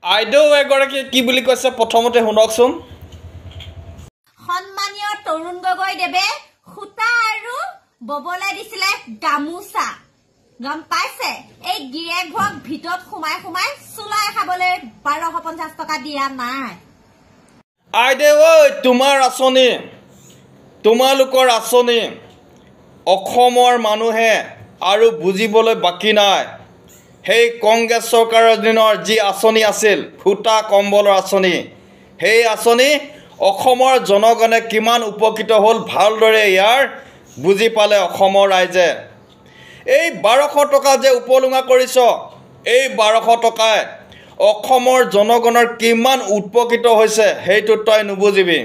আইদেউ এগৰাকী কি বুলি কৈছে প্ৰথমতে শুনকচোন। সন্মানীয় তৰুণ গগৈ দেৱে সূতা আৰু ববলৈ দিছিলে গামোচা। গম পাইছে? এই গিৰেকবোৰক ভিতৰত সোমাই সোমাই চুলাই খাবলৈ 1250 টকা দিয়া নাই। আইদেউ ঐ, তোমাৰ আঁচনি, তোমালোকৰ আঁচনি অসমৰ মানুহে আৰু বুজিবলৈ বাকী নাই। সেই কংগ্ৰেছ চৰকাৰৰ দিনৰ যি আঁচনি আছিল, সূতা কম্বলৰ আঁচনি, সেই আঁচনি অসমৰ জনগণে কিমান উপকৃত হ'ল ভালদৰে ইয়াৰ বুজি পালে অসমৰ ৰাইজে। এই 1200 টকা যে উপলুঙা কৰিছ, এই 1200 টকাই অসমৰ জনগণৰ কিমান উপকৃত হৈছে সেইটো তই নুবুজিবি।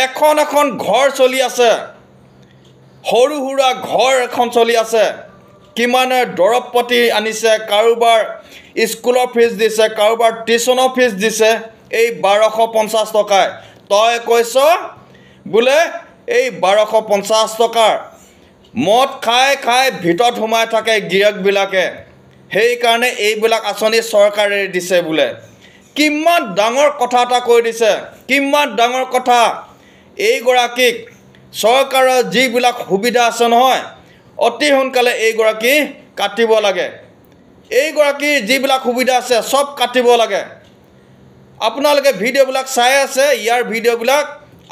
এখন এখন ঘৰ চলি আছে, সৰু সুৰা ঘৰ এখন চলি আছে, কিমানে দৰৱ পাতি আনিছে, কাৰোবাৰ স্কুলৰ ফিজ দিছে, কাৰোবাৰ টিউশ্যনৰ ফিজ দিছে এই 1250 টকাই। তই কৈছ বোলে এই 1250 টকাৰ মদ খাই খাই ভিতৰত সোমাই থাকে গিৰিয়েকবিলাকে, সেইকাৰণে এইবিলাক আঁচনি চৰকাৰে দিছে বোলে। কিমান ডাঙৰ কথা এটা কৈ দিছে, কিমান ডাঙৰ কথা। এইগৰাকীক চৰকাৰৰ যিবিলাক সুবিধা আছে নহয়, অতি সোনকালে এইগৰাকী কাটিব লাগে। এইগৰাকী যিবিলাক সুবিধা আছে চব কাটিব লাগে। আপোনালোকে ভিডিঅ'বিলাক চাই আছে, ইয়াৰ ভিডিঅ'বিলাক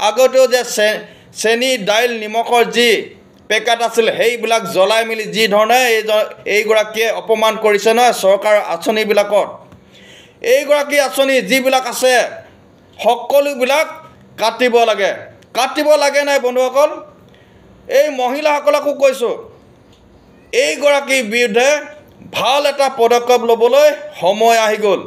আগতেও যে চেনি দাইল নিমখৰ যি পেকেট আছিল সেইবিলাক জ্বলাই মেলি যি ধৰণে এইগৰাকীয়ে অপমান কৰিছে নহয় চৰকাৰৰ আঁচনিবিলাকত। এইগৰাকী আঁচনি যিবিলাক আছে সকলোবিলাক কাটিব লাগে। কাটিব লাগে নাই বন্ধুসকল? এই মহিলাসকলকো কৈছোঁ, এইগৰাকীৰ বিৰুদ্ধে ভাল এটা পদক্ষেপ ল'বলৈ সময় আহি গ'ল।